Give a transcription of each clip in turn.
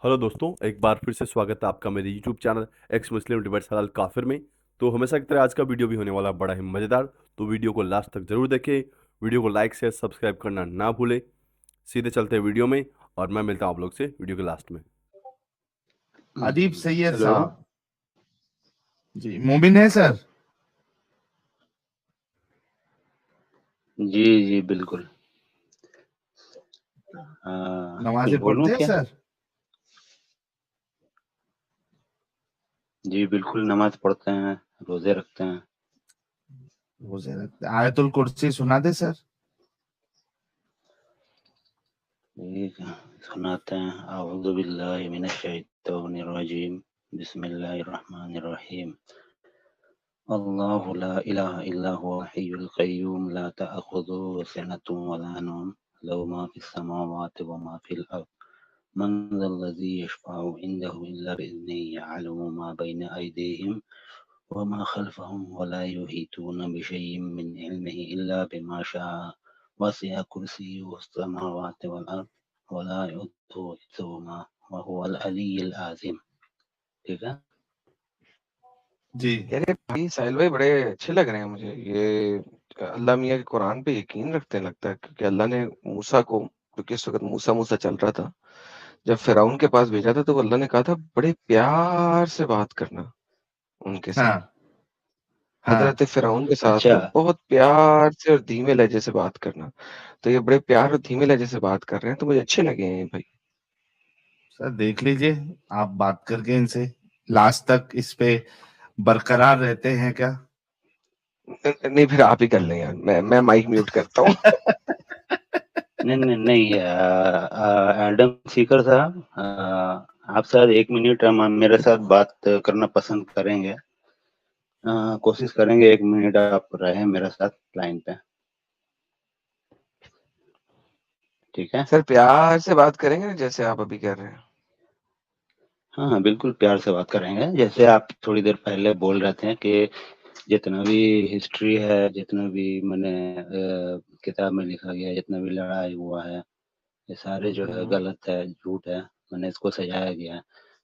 Hello दोस्तों, एक बार फिर से स्वागत है आपका मेरे यूट्यूब चैनल एक्स मुस्लिम डिबेट्स हलाल काफिर में। तो हमेशा की तरह आज का वीडियो भी होने वाला बड़ा ही मज़ेदार। तो वीडियो को लास्ट तक जरूर देखें। वीडियो को लाइक शेयर सब्सक्राइब करना ना भूलें। सीधे चलते हैं वीडियो में और मैं मिलता हूँ आप लोग से वीडियो के लास्ट में। अदीब सैयद हेलो। साहब जी मोमिन है सर। जी जी बिल्कुल। कुछ नमाजें बोलूं पढ़ते हैं क्या? सर? जी बिल्कुल, नमाज पढ़ते हैं, रोजे रखते हैं। रोजे रखते हैं। आयतुल कुर्सी सुना दे सर। जी सुनाते हैं। अऊज़ु बिल्लाहि मिनश शैतानिर रजीम। बिस्मिल्लाहिर रहमानिर रहीम। अल्लाहु ला इलाहा इल्ला हुवल हय्युल क़य्यूम ला तअख़ुज़ुहु सिनतुन व ला नौम लहु मा फ़िस समावाति व मा फ़िल अर्ज़ मन ज़ल्लज़ी यशफ़अु इंदहु इल्ला बिइज़्निही यअलमु मा बैना अयदीहिम वमा खल्फहुम वला युहीतूना बिशैइन मिन इल्मिही इल्ला बिमा शाअ वसिअ कुर्सियुहु अस्समावाति वल अर्ज़ वला यऊदुहु हिफ्ज़ुहुमा व हुवल अलिय्युल अज़ीम। ठीक है? जी अरे भाई साहिल भाई बड़े अच्छे लग रहे हैं मुझे ये। अल्लाह मियाँ के कुरान पे यकीन रखते हैं लगता है, क्योंकि अल्लाह ने मूसा को, क्योंकि इस वक्त मूसा मूसा चल रहा था, जब फिरौन के पास भेजा था तो अल्लाह ने कहा था बड़े प्यार से बात करना उनके साथ। हाँ हजरत हाँ फिरौन के साथ अच्छा, तो बहुत प्यार से और धीमे लहजे से बात करना। तो ये बड़े प्यार और धीमे लहजे से बात कर रहे हैं, तो मुझे अच्छे लगे हैं भाई। सर देख लीजिए, आप बात करके इनसे लास्ट तक इस पे बरकरार रहते हैं क्या? नहीं फिर आप ही कर लें यार, मैं माइक म्यूट करता हूँ। नहीं एडम सीकर साहब, आप शायद 1 मिनट मेरे साथ बात करना पसंद करेंगे। कोशिश करेंगे 1 मिनट आप रहें मेरे साथ लाइन पे। ठीक है? सर प्यार से बात करेंगे ना, जैसे आप अभी कर रहे हैं। हाँ, बिल्कुल प्यार से बात करेंगे। जैसे आप थोड़ी देर पहले बोल रहे थे कि जितना भी हिस्ट्री है, जितना भी मैंने किताब में लिखा गया है, जितना भी लड़ाई हुआ है, ये सारे जो है गलत है, झूठ है, मैंने इसको सजाया गया है।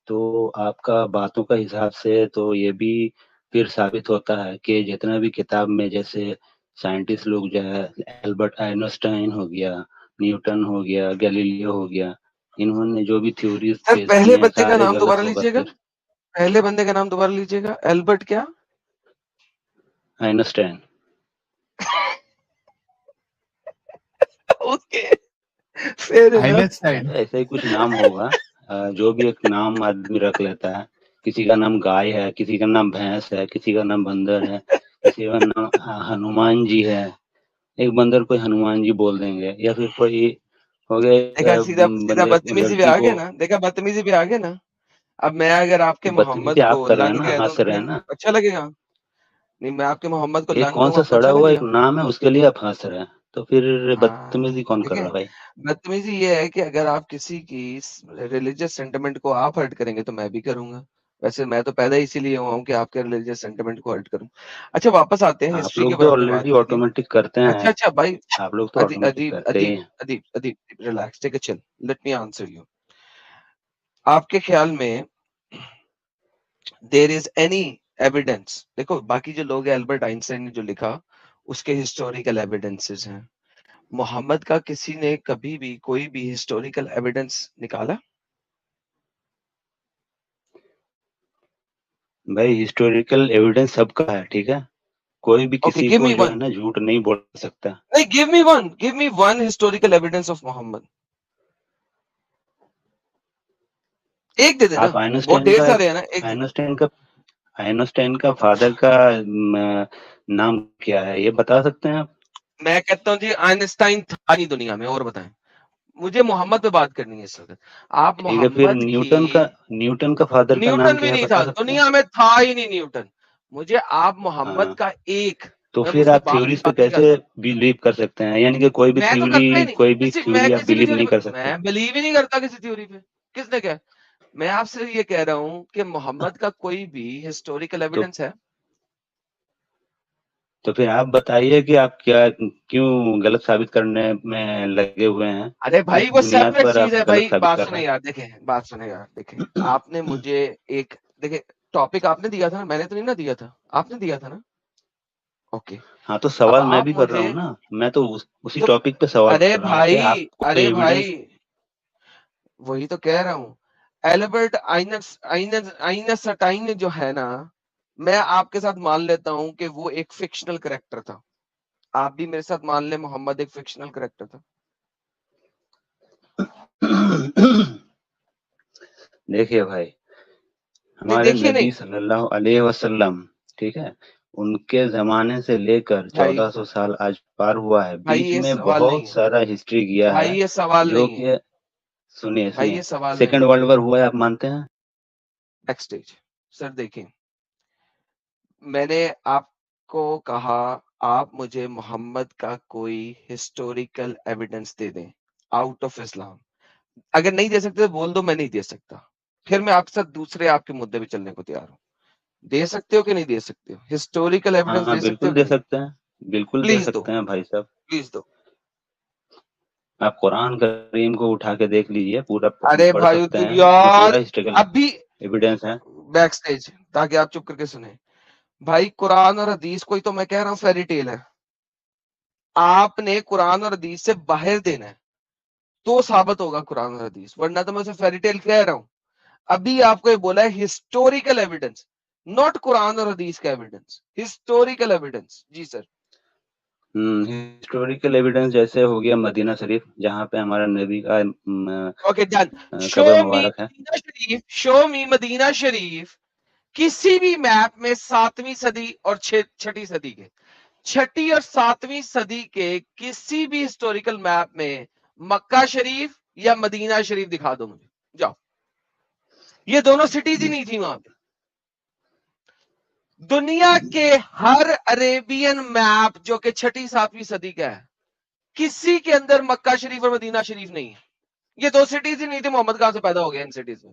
तो आपका बातों का हिसाब से तो ये भी फिर साबित होता है कि जितना भी किताब में जैसे साइंटिस्ट लोग जो है, एल्बर्ट आइंस्टाइन हो गया, न्यूटन हो गया, गैलीलियो हो गया, इन्होंने जो भी थ्योरीज सर पेश पहले किए हैं बंदे का सारे नाम गलत दोबारा होकर लीजिएगा, फिर पहले बंदे का नाम दोबारा लीजिएगा। एल्बर्ट क्या? Einstein. Okay, fair enough. Einstein. ऐसा ही कुछ नाम होगा। जो भी एक नाम आदमी रख लेता है, किसी का नाम गाय है, किसी का नाम भैंस है, किसी का नाम बंदर है, किसी का नाम हनुमान जी है। एक बंदर को हनुमान जी बोल देंगे, या फिर कोई हो गया देखा, सीधा सीधा बंदे बदतमीजी पे लड़की आ को। गया ना, देखा बदतमीजी पे आ गया ना। अब मैं अगर आपके बदतमीजी मोहम्मद को आप कर रहे अल्लाह हैं नहीं ना, कह दूं हंस तो रहे हैं फिर ना। अच्छा लगेगा? नहीं, मैं आपके मोहम्मद को एक अल्लाह नहीं कौन सा कहूंगा, आपको सड़ा अच्छा हुआ एक लगेगा? नाम है, उसके लिए आप हंस रहे हैं, तो फिर हाँ, बदतमीजी कौन कर रहा देखें, है भाई? बदतमीजी ये है कि अगर आप किसी की रिलीजियस सेंटिमेंट को आप हर्ट करेंगे तो मैं भी करूंगा। वैसे मैं तो पैदा इसीलिए हुआ हूँ कि आपके रिलीजियस सेंटिमेंट को हर्ट करूं। अच्छा वापस आते हैं, आप हिस्ट्री के लोग ऊपर तो आपने बात ऑलरेडी की थी। ऑटोमेटिक करते हैं। अच्छा अच्छा भाई, आप लोग तो अदीब ऑटोमेटिक अदीब करते ही अदीब हैं। Adeeb Adeeb relax, take a chill, let me answer you. आपके ख्याल में देयर इज एनी एविडेंस, देखो बाकी जो लोग हैं, एल्बर्ट आइंस्टाइन ने जो लिखा उसके हिस्टोरिकल एविडेंसेस हैं। मोहम्मद का किसी ने कभी भी कोई भी हिस्टोरिकल एविडेंस निकाला? भाई हिस्टोरिकल एविडेंस सबका है, ठीक है? कोई भी ओके, किसी गिव को मी जो है वन। ना झूठ नहीं बोल सकता। नहीं, give me one historical evidence of Mohammad. एक दे देना, आप बहुत ढेर सारे हैं ना, एक दे। आइंस्टाइन का आइंस्टाइन का फादर का नाम क्या है, ये बता सकते हैं आप? मैं कहता हूँ जी, आइंस्टाइन था नहीं दुनिया में, और बताएं। मुझे मोहम्मद पे बात करनी है इस वक्त। आप ठीक है, फिर मोहम्मद की, न्यूटन का फादर का नाम न्यूटन भी क्या है, नहीं बता था, सकते हैं? दुनिया में था ही नहीं न्यूटन। मुझे आप मोहम्मद हाँ, का एक, तो मैं फिर उसके आप बाप की थ्योरीज पे बात नहीं कर कैसे सकता। बिलीव कर सकते हैं? यानी कि मैं तो करता ही नहीं, कोई भी मैं थ्योरी आप किसी भी बिलीव थ्योरी नहीं पे, कर सकते? मैं बिलीव ही नहीं करता किसी थ्योरी पे। किसने कहा? मैं आपसे ये कह रहा हूँ कि मोहम्मद का कोई भी हिस्टोरिकल तो एविडेंस है? تو پھر آپ بتائیے کہ آپ کیا کیوں غلط ثابت کرنے میں لگے ہوئے ہیں؟ ارے بھائی کس وہ بنیاد سیپریٹ پر آپ چیز ہے غلط بھائی. ثابت بات کر سنیں رہے یار, دیکھیں آپ نے مجھے ایک دیکھیں ٹاپک آپ نے دیا تھا, میں نے تو نہیں نا دیا تھا, آپ نے دیا تھا نا. اوکے, ہاں تو اب سوال میں آپ بھی کر رہا مجھے ہوں نا, میں تو اسی تو ٹاپک پہ سوال ارے کر رہا ہوں کہ آپ کو ایویڈنس. بھائی وہی تو کہہ رہا ہوں. ایلبرٹ آئنسٹائن جو ہے نا, میں آپ کے ساتھ مان لیتا ہوں کہ وہ ایک فکشنل کریکٹر تھا. آپ بھی میرے ساتھ مان لیں محمد ایک فکشنل کریکٹر تھا. دیکھیے بھائی, نہیں ہمارے دیکھیے نبی نہیں صلی اللہ علیہ وسلم, ٹھیک ہے, ان کے زمانے سے لے کر بھائی 1400 سال آج پار ہوا ہے, بھائی بیچ یہ میں سوال بہت نہیں ہے سارا ہسٹری گیا ہے بھائی, یہ سوال جو نہیں ہے کہ سنیے بھائی, یہ سوال نہیں سیکنڈ ہے. ورلڈ وار ہوا ہے, آپ مانتے ہیں؟ نیکسٹ اسٹیج سر, دیکھیں میں نے آپ کو کہا آپ مجھے محمد کا کوئی ہسٹوریکل ایویڈنس دے دیں آؤٹ آف اسلام. اگر نہیں دے سکتے تو بول دو میں نہیں دے سکتا, پھر میں آپ کے ساتھ دوسرے آپ کے مدعے پہ چلنے کو تیار ہوں. دے سکتے ہو کہ نہیں دے سکتے ہو؟ ہسٹوریکل ایویڈنس ہاں دے سکتے ہو بالکل کہ دے نہیں؟ سکتے ہیں, بالکل دے پلیز دو, سکتے ہیں بھائی صاحب. پلیز دو. آپ قرآن کریم کو اٹھا کے دیکھ لیجئے, پورا ارے پڑھ بھائی سکتے ہیں, اس میں یار پورا ہسٹوریکل ابھی ایویڈنس ہے. بیک سٹیج تاکہ آپ چپ کر کے سنیں. بھائی قرآن اور حدیث کوئی تو میں کہہ رہا ہوں فیری ٹیل ہے, آپ نے قرآن اور حدیث سے باہر دینا ہے تو ثابت ہوگا قرآن اور حدیث, ورنہ تو میں اسے فیری ٹیل کہہ رہا ہوں. ابھی آپ کو یہ بولا ہے ہسٹوریکل ایویڈنس, ناٹ قرآن اور حدیث کا ایویڈنس, ہسٹوریکل ایویڈنس. جی سر. ہسٹوریکل ایویڈنس جیسے ہو گیا مدینہ شریف, جہاں پہ ہمارا نبی کا اوکے ڈن. شو قبر می مبارک ہے. مدینہ شریف, شو می مدینہ شریف کسی بھی میپ میں 7ویں صدی اور 6ٹھی صدی کے, 6ٹھی اور 7ویں صدی کے کسی بھی ہسٹوریکل میپ میں مکہ شریف یا مدینہ شریف دکھا دو مجھے, جاؤ. یہ دونوں سٹیز ہی نہیں تھی وہاں پہ. دنیا کے ہر عربین میپ جو کہ 6ٹھی 7ویں صدی کا ہے, کسی کے اندر مکہ شریف اور مدینہ شریف نہیں ہے. یہ دو سٹیز ہی نہیں تھی, محمد کہاں سے پیدا ہو گیا ان سٹیز میں؟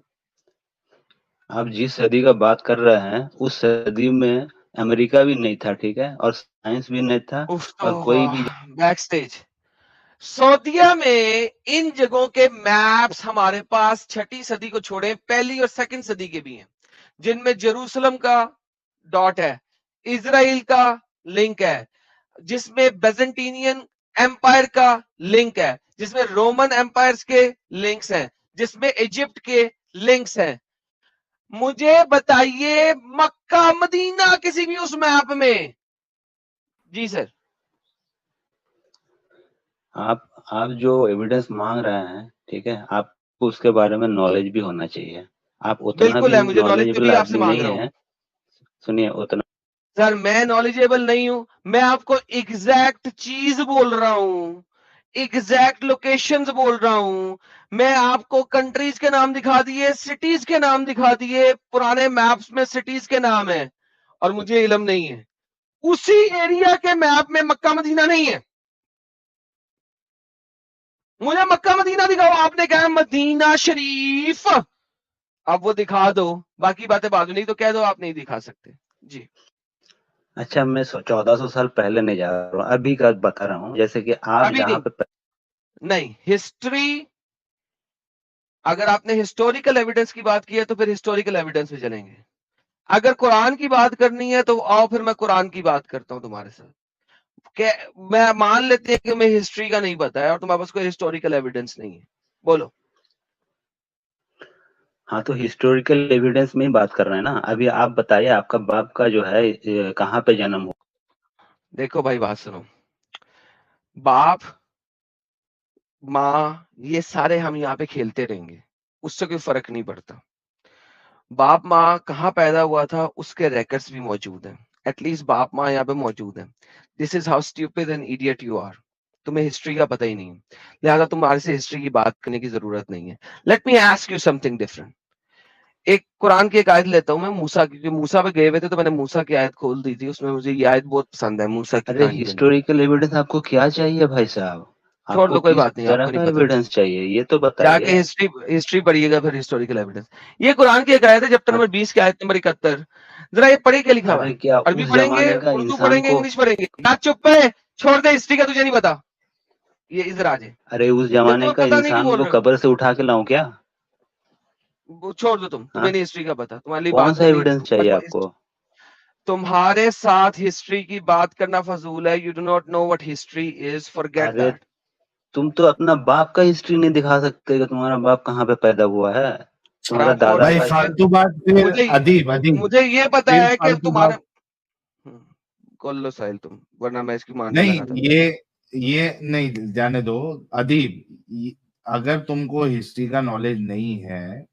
آپ جس صدی کا بات کر رہے ہیں اس صدی میں امریکہ بھی نہیں تھا, ٹھیک ہے, اور سائنس بھی نہیں تھا, اور کوئی بھی بیک سٹیج سعودیہ میں ان جگہوں کے میپس ہمارے پاس 6ٹھی صدی کو چھوڑے پہلی اور سیکنڈ صدی کے بھی ہیں, جن میں جیروسلم کا ڈاٹ ہے, اسرائیل کا لنک ہے, جس میں بیزنٹینین ایمپائر کا لنک ہے, جس میں رومن ایمپائرز کے لنکس ہیں, جس میں ایجپٹ کے لنکس ہیں. مجھے بتائیے مکہ مدینہ کسی بھی اس میپ میں. جی سر. آپ جو ایویڈنس مانگ رہے ہیں, ٹھیک ہے, آپ کو اس کے بارے میں نالج بھی ہونا چاہیے. آپ اتنا بالکل بھی ہے, مجھے نالج نالجبل بھی آپ سے آدمی مانگ رہا نہیں ہوں. ہے, سنیے, اتنا سر میں نالجیبل نہیں ہوں, میں آپ کو ایگزیکٹ چیز بول رہا ہوں, ایگزیکٹ لوکیشنز بول رہا ہوں. میں آپ کو کنٹریز کے نام دکھا دیے, سٹیز کے نام دکھا دیے, پرانے میپس میں سٹیز کے نام ہیں, اور مجھے علم نہیں ہے. اسی ایریا کے میپ میں مکہ مدینہ نہیں ہے. مجھے مکہ مدینہ دکھاؤ. آپ نے کہا مدینہ شریف, اب وہ دکھا دو, باقی باتیں بعد میں, نہیں تو کہہ دو آپ نہیں دکھا سکتے. جی. اچھا, میں 1400 سال پہلے نہیں جا رہا ہوں, ابھی کا بتا رہا ہوں. جیسے کہ آپ ابھی جہاں پہ نہیں ہسٹری, اگر آپ نے ہسٹوریکل ایویڈنس کی بات کی ہے تو پھر ہسٹوریکل ایویڈنس پہ چلیں گے. اگر قرآن کی بات کرنی ہے تو آؤ پھر میں قرآن کی بات کرتا ہوں تمہارے ساتھ. کہ میں مان لیتے ہیں کہ میں ہسٹری کا نہیں پتا ہے اور تمہارے پاس کوئی ہسٹوریکل ایویڈنس نہیں ہے, بولو. ہاں تو ہسٹوریکل ایویڈنس میں ہی بات کر رہے ہیں نا. ابھی آپ بتائیے, آپ کا باپ کا جو ہے کہاں پہ جنم ہوا؟ دیکھو بھائی بات سنو, باپ ماں یہ سارے ہم یہاں پہ کھیلتے رہیں گے, اس سے کوئی فرق نہیں پڑتا. باپ ماں کہاں پیدا ہوا تھا اس کے ریکارڈز بھی موجود ہیں, ایٹ لیسٹ باپ ماں یہاں پہ موجود ہیں. This is how stupid and idiot you are. تمہیں ہسٹری کا پتہ ہی نہیں ہے, لہٰذا تمہارے سے ہسٹری کی بات کرنے کی ضرورت نہیں ہے. Let me ask you some thing different. ایک قرآن کی ایک آیت لیتا ہوں میں, موسیٰ کی, کیونکہ موسیٰ پہ گئے ہوئے تھے تو میں نے موسیٰ کی آیت کھول دی تھی, اس میں مجھے یہ آیت بہت پسند ہے, موسیٰ کی ارے کہانی بنی. ہسٹوریکل ایویڈنس آپ کو کیا چاہیے بھائی صاحب؟ چھوڑ आपको दो, कोई किस बात नहीं, तरह आपको का नहीं पता। एविडेंस चाहिए ये तो जाके बताइए। हिस्ट्री पढ़िएगा, फिर हिस्टोरिकल एविडेंस। ये कुरान की एक आयत है, चैप्टर नंबर 20 की आयत नंबर 71। जरा ये पढ़िए क्या लिखा हुआ अरे है। क्या अरबी उस पढ़ेंगे, जमाने का उर्दू इंसान पढ़ेंगे, को, इंग्लिश पढ़ेंगे। ना चुप है, छोड़ दे, हिस्ट्री का तुझे नहीं पता, ये इधर आ जाए। अरे उस ये जमाने तुम्हें का पता नहीं क्यों इंसान बोल को रहे हो? कब्र से उठा के लाऊं क्या? वो छोड़ दो, तुम्हें हाँ, नहीं हिस्ट्री का पता, तुम्हारे लिए कौन बात सा करनी। एविडेंस चाहिए आपको? तुम्हारे साथ हिस्ट्री की बात करना फजूल है। You do not know what history is, forget अरे दैट। तुम तो अपना बाप का हिस्ट्री नहीं दिखा सकते कि तुम्हारा बाप कहाँ पे पैदा हुआ है, तुम्हारा हरामखोर दादा भाई का। फालतू बात, फिर मुझे अदीब मुझे ये पता फिर है कि फालतू तुम्हारे बात कॉल लो साहिल तुम, वरना मैं इसकी मारने नहीं। लगा था। ये नहीं, जाने दो अगर तुमको हिस्ट्री का नॉलेज नहीं है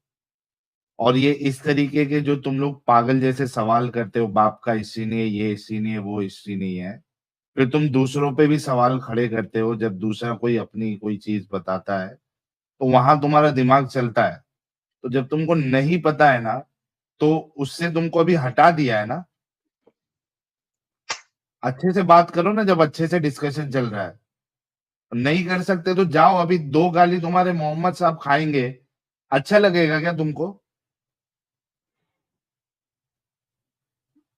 और ये इस तरीके के जो तुम लोग पागल जैसे सवाल करते हो, बाप का हिस्ट्री नहीं है, ये हिस्ट्री नहीं है, वो हिस्ट्री नहीं है, फिर तुम दूसरों पे भी सवाल खड़े करते हो जब दूसरा कोई अपनी कोई चीज बताता है, तो वहां तुम्हारा दिमाग चलता है। तो जब तुमको नहीं पता है ना, तो उससे तुमको अभी हटा दिया है ना। अच्छे से बात करो ना, जब अच्छे से डिस्कशन चल रहा है। नहीं कर सकते तो जाओ, अभी 2 गाली तुम्हारे मोहम्मद साहब खाएंगे, अच्छा लगेगा क्या तुमको?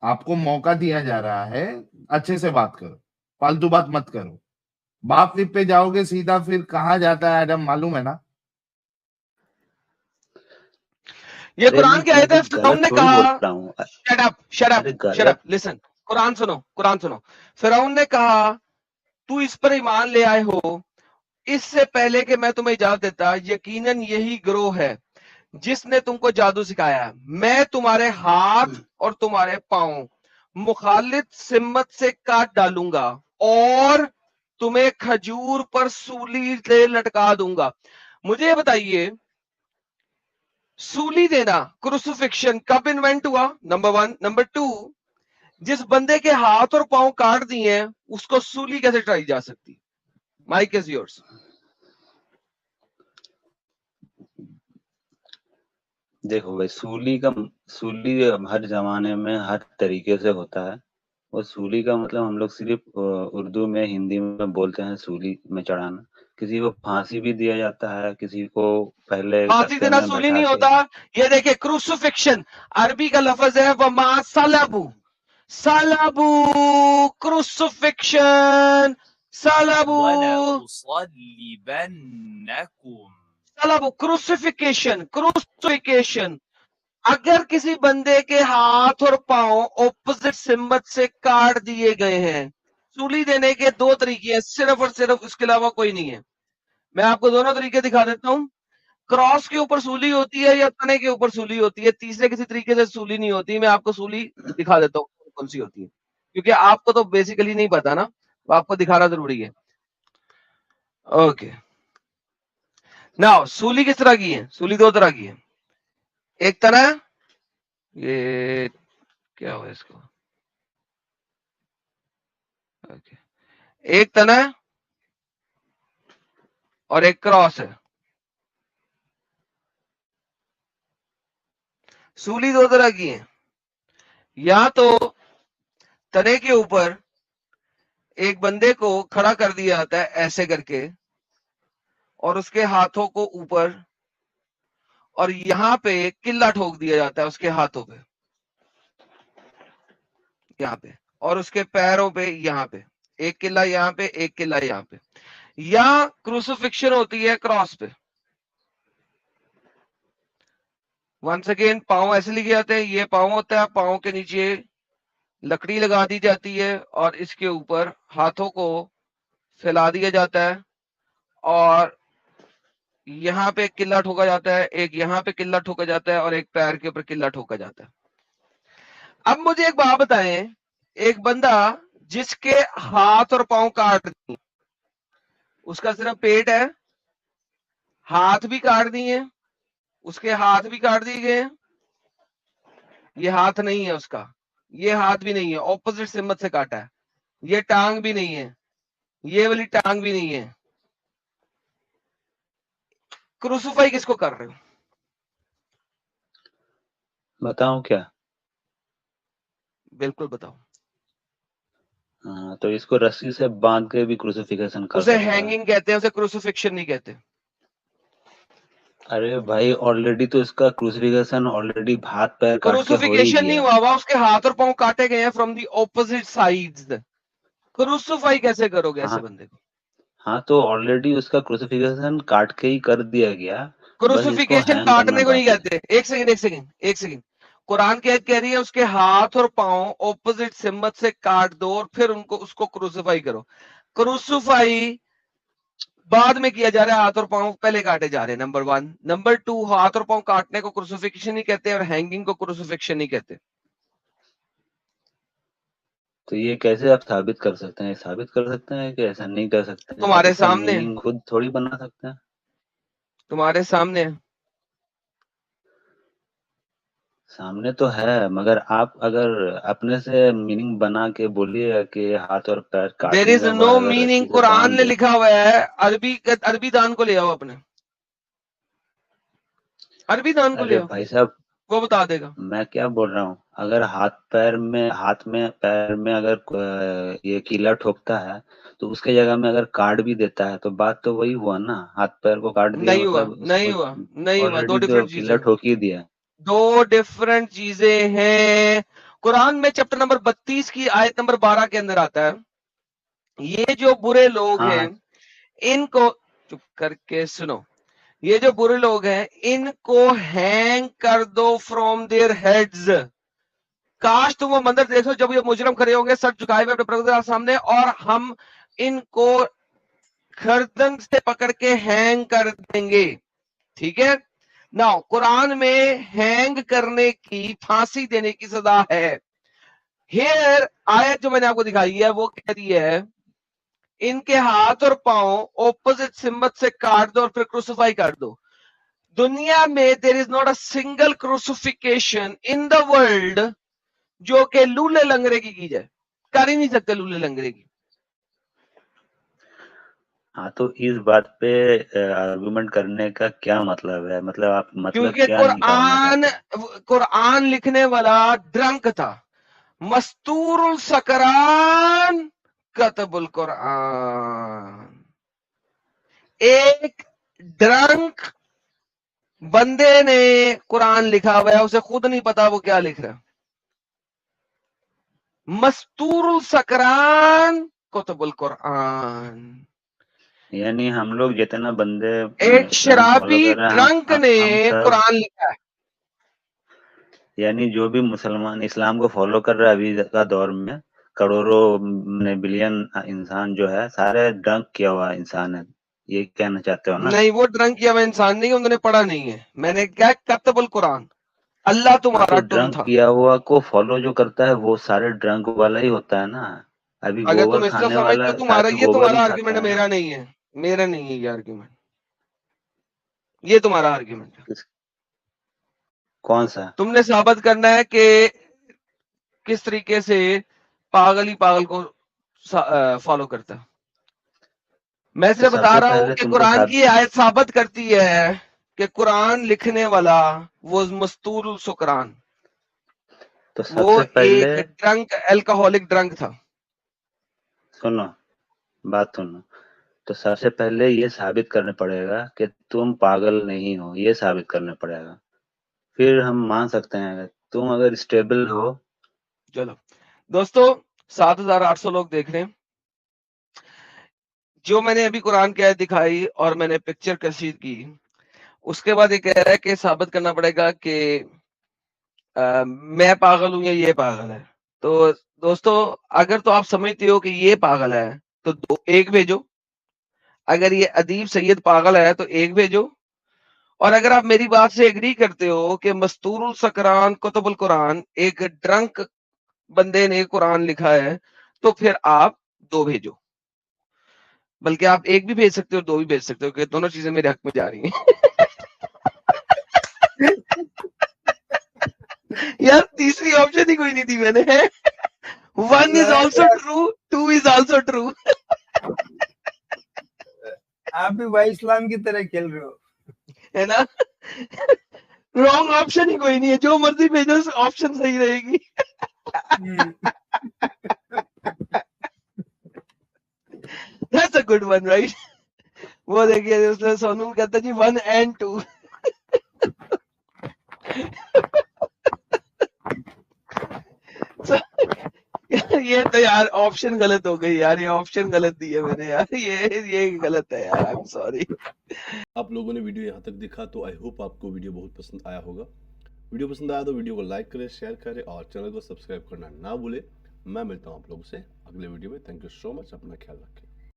आपको मौका दिया जा रहा है, अच्छे से बात करो, फालतू बात मत करो। बाप विप पे जाओगे सीधा, फिर कहाँ जाता है एडम, मालूम है ना? ये अरे कुरान मैं की आयत है, कुछ फिरौन गलत ने थोड़ी कहा, बोल रहा हूँ। शट अप शट अप अरे शट अप, गलत, लिसन, कुरान सुनो। फिरौन ने कहा, तू इस पर ईमान ले आए हो, इससे पहले कि मैं तुम्हें इजाजत देता, यकीनन यही ग्रोह है जिसने तुमको जादू सिखाया है। मैं तुम्हारे हाथ और तुम्हारे पांव मुखालिफ सिम्मत से काट डालूंगा और तुम्हें खजूर पर सूली से लटका दूंगा। मुझे ये बताइए, सूली देना, क्रूसिफिक्शन कब इन्वेंट हुआ? नंबर 1। नंबर 2, जिस बंदे के हाथ और पांव काट दिए हैं उसको सूली कैसे चढ़ाई जा सकती? Mike is yours. देखो भाई, सूली हर जमाने में हर तरीके से होता है। वो सूली का मतलब हम लोग सिर्फ उर्दू में, हिंदी में बोलते हैं सूली में चढ़ाना। किसी को फांसी भी दिया जाता है, किसी को पहले फांसी गत्ते देना में सूली बैठा नहीं के। होता। ये देखिए, क्रूसिफिक्शन अरबी का लफ्ज है, वमा सलबू, सलबू, क्रूसिफिक्शन, सलबू, ولأصلبنكم सलबू, क्रूसिफिकेशन। अगर किसी बंदे के हाथ और पांव ऑपोजिट सिम्मत से काट दिए गए हैं, सूली देने के 2 तरीके हैं, सिर्फ और सिर्फ, उसके अलावा कोई नहीं है। मैं आपको दोनों तरीके दिखा देता हूं। क्रॉस के ऊपर सूली होती है या तने के ऊपर सूली होती है, तीसरे किसी तरीके से सूली नहीं होती। मैं आपको सूली दिखा देता हूँ कौन सी होती है, क्योंकि आपको तो बेसिकली नहीं पता ना, तो आपको दिखाना जरूरी है। ओके, नाउ सूली किस तरह की है? सूली 2 तरह की है। एक तना, ये क्या हुआ इसको, ओके, एक तना और एक क्रॉस है। सूली 2 तरह की है। या तो तने के ऊपर एक बंदे को खड़ा कर दिया जाता है ऐसे करके, और उसके हाथों को ऊपर, और यहां पे किल्ला ठोक दिया जाता है उसके हाथों पे, यहाँ पे, और उसके पैरों पे, यहाँ पे एक किल्ला, यहाँ पे एक किल्ला, यहाँ पे। या क्रूसिफिक्शन होती है क्रॉस पे। वंस अगेन, पांव ऐसे लिखे जाते हैं, ये पांव होता है, पांव के नीचे लकड़ी लगा दी जाती है और इसके ऊपर हाथों को फैला दिया जाता है, और यहाँ पे किल्ला ठोका जाता है, एक यहाँ पे किल्ला ठोका जाता है, और एक पैर के ऊपर किल्ला ठोका जाता है। अब मुझे एक बात बताएं, एक बंदा जिसके हाथ और पांव काट दिए, उसका सिर्फ पेट है, हाथ भी काट दिए, उसके हाथ भी काट दिए गए, ये हाथ नहीं है उसका, ये हाथ भी नहीं है, ऑपोजिट सिम्मत से काटा है। ये टांग भी नहीं है, ये वाली टांग भी नहीं है। क्रूसिफाई किसको कर रहे हो? बताऊं क्या? बिल्कुल बताओ। ہاں تو اس کو رسی سے باندھ کے بھی کروسیفیکیشن کر اسے سکتا ہے. ہینگنگ کہتے ہیں, اسے کروسیفکشن نہیں کہتے. ارے بھائی آلریڈی تو اس کا کروسیفیکیشن آلریڈی ہاتھ پیر کاٹ کے ہو ہی کروسیفکیشن نہیں گیا. ہوا ہوا, اس کے ہاتھ اور پاؤں کاٹے گئے ہیں from the opposite sides. Crucify کیسے کرو گے ہاں ایسے بندے کو؟ ہاں تو آلریڈی اس کا کروسیفیکیشن کاٹ کے ہی کر دیا گیا, بس اس کو کروسیفکیشن ہینگ کرنا کاٹنے کو نہیں باقی ہے. کہتے. ایک سیکنڈ. قرآن کی آیت کہہ رہی ہے اس کے ہاتھ اور پاؤں اپوزٹ سمت سے کاٹ دو اور پھر اس کو کروسیفائی کرو. کروسیفائی بعد میں کیا جا رہا ہے, ہاتھ اور پاؤں پہلے کاٹے جا رہے ہیں. نمبر 1. نمبر 2, ہاتھ اور پاؤں کاٹنے کو کروسیفکشن نہیں کہتے اور ہینگنگ کو کروسیفکشن نہیں کہتے. تو یہ کیسے آپ ثابت کر سکتے ہیں؟ ثابت کر سکتے ہیں کہ ایسا نہیں کر سکتے؟ آپ تمہارے اس کا سامنے میننگ خود تھوڑی بنا سکتے ہیں. تمہارے سامنے سامنے تو ہے, مگر آپ اگر اپنے سے میننگ بنا کے بولیے کہ ہاتھ اور پیر دیر کاٹنے از کے نو بعد اگر میننگ. رسی سے قرآن باندھ نے دو. لکھا ہوا ہے, عربی دان کو لے آؤ, اپنے عربی دان کو لے ارے آؤ, بھائی صاحب وہ بتا دے گا. میں کیا بول رہا ہوں, اگر ہاتھ میں پیر میں اگر یہ کیلا ٹھوکتا ہے تو اس کے جگہ میں اگر کاٹ بھی دیتا ہے تو بات تو وہی ہوا نا. ہاتھ پیر کو کاٹ دیا نہیں ہوا, مطلب اس نہیں کو ہوا, نہیں ہوا. دو آلریڈی تو ڈفرنٹ کیلا چیزیں, ٹھوک ہی دیا. دو ڈفرنٹ چیزیں ہیں. قرآن میں چیپٹر نمبر 32 کی آیت نمبر 12 کے اندر آتا ہے, یہ جو برے لوگ ہاں ہیں ان کو, چپ کر کے سنو, یہ جو برے لوگ ہیں ان کو ہینگ کر دو فرام دیئر ہیڈز. کاش تم وہ منظر دیکھو جب یہ مجرم کھڑے ہوں گے سر جھکائے ہوئے اپنے پروردگار کے سامنے, اور ہم ان کو گردن سے پکڑ کے ہینگ کر دیں گے. ٹھیک ہے نا. قرآن میں ہینگ کرنے کی, پھانسی دینے کی سزا ہے. ہیئر آیت جو میں نے آپ کو دکھائی ہے وہ کہتی ہے ان کے ہاتھ اور پاؤں اپوزٹ سمت سے کاٹ دو اور پھر کروسیفائی کر دو. دنیا میں there is not a single crucifixion in the world جو کہ لولے لنگڑے کی جائے. کر ہی نہیں سکتے لولے لنگڑے کی. ہاں تو اس بات پہ آرگومنٹ کرنے کا کیا مطلب ہے؟ مطلب آپ مطلب کیونکہ کیا نکالنا چاہتے ہیں؟ قرآن لکھنے والا ڈرنک تھا. مستور السکران کتب القرآن. ایک ڈرنک بندے نے قرآن لکھا ہوا ہے, اسے خود نہیں پتا وہ کیا لکھ رہا. مستور السکران کتب القرآن. یعنی ہم لوگ جتنا بندے ایک اسلام فالو شرابی کر رہے ہیں ڈرنک نے ہم سب, قرآن لکھا ہے. یعنی جو بھی مسلمان اسلام کو فالو کر رہا ہے ابھی کا دور میں, کروڑوں بلین انسان جو ہے سارے ڈرنک کیا ہوا انسان ہے, یہ کہنا چاہتے ہو نا؟ نہیں, وہ ڈرنک کیا ہوا انسان نہیں, انہوں نے پڑھا نہیں ہے. میں نے کیا کتب القرآن, اللہ ہاں تو تمہارا ٹن ڈرنک تھا. کیا ہوا کو فالو جو کرتا ہے وہ سارے ڈرنک والا ہی ہوتا ہے نا. ابھی اگر گوبر تم اس طرح کھانے والا سمجھتے ہو, تمہارا سارے یہ گوبر ہی تمہارا کھاتا آرگیومنٹ ہے نا. میرا نہیں ہے, میرا نہیں ہے یہ آرگیومنٹ, یہ تمہارا آرگیومنٹ ہے. کون سا؟ تم نے ثابت کرنا ہے کہ کس طریقے سے پاگل ہی پاگل کو فالو کرتا ہے. میں تو صرف سب بتا سے رہا ہوں پہلے کہ تم کو قرآن کی آیت ثابت کرتی ہے کہ قرآن لکھنے والا وہ مستور السکران, تو سب وہ سے پہلے ایک ڈرنک الکوہولک ڈرنک تھا. سنو بات سنو, تو سب سے پہلے یہ ثابت کرنا پڑے گا کہ تم پاگل نہیں ہو, یہ ثابت کرنا پڑے گا. پھر ہم مان سکتے ہیں تم اگر اسٹیبل ہو. چلو دوستو, 7,800 لوگ دیکھ رہے ہیں. جو میں نے ابھی قرآن کی آیت دکھائی اور میں نے پکچر کشید کی, اس کے بعد یہ کہہ رہا ہے کہ ثابت کرنا پڑے گا کہ میں پاگل ہوں یا یہ پاگل ہے. تو دوستو اگر تو آپ سمجھتے ہو کہ یہ پاگل ہے تو ایک بھیجو, اگر یہ ادیب سید پاگل ہے تو ایک بھیجو, اور اگر آپ میری بات سے ایگری کرتے ہو کہ مستور السکران کتب القرآن ایک ڈرنک بندے نے قرآن لکھا ہے تو پھر آپ 2 بھیجو. بلکہ آپ ایک بھی بھیج سکتے ہو, 2 بھی بھیج سکتے ہو, کہ دونوں چیزیں میرے حق میں جا رہی ہیں. یار تیسری آپشن ہی کوئی نہیں تھی میں نے. 1 is also true, 2 is also true. آپ بھی بھائی اسلام کی طرح کھیل رہے ہو, ہے نا. رانگ آپشن ہی کوئی نہیں ہے, جو مرضی بھیجو آپشن صحیح رہے گی. good one, right? वो देखिए उसने सोनू कहता है जी 1 and 2. So, ये तो यार ऑप्शन गलत हो गई यार, ये ऑप्शन गलत दी है मैंने यार, ये गलत है यार, आई एम सॉरी. आप लोगों ने वीडियो यहाँ तक देखा तो आई होप आपको वीडियो बहुत पसंद आया होगा. वीडियो पसंद आया तो वीडियो को लाइक करें, शेयर करें और चैनल को सब्सक्राइब करना ना भूलें. मैं मिलता हूँ आप लोगों से अगले वीडियो में. Thank you so much. अपना ख्याल रखें.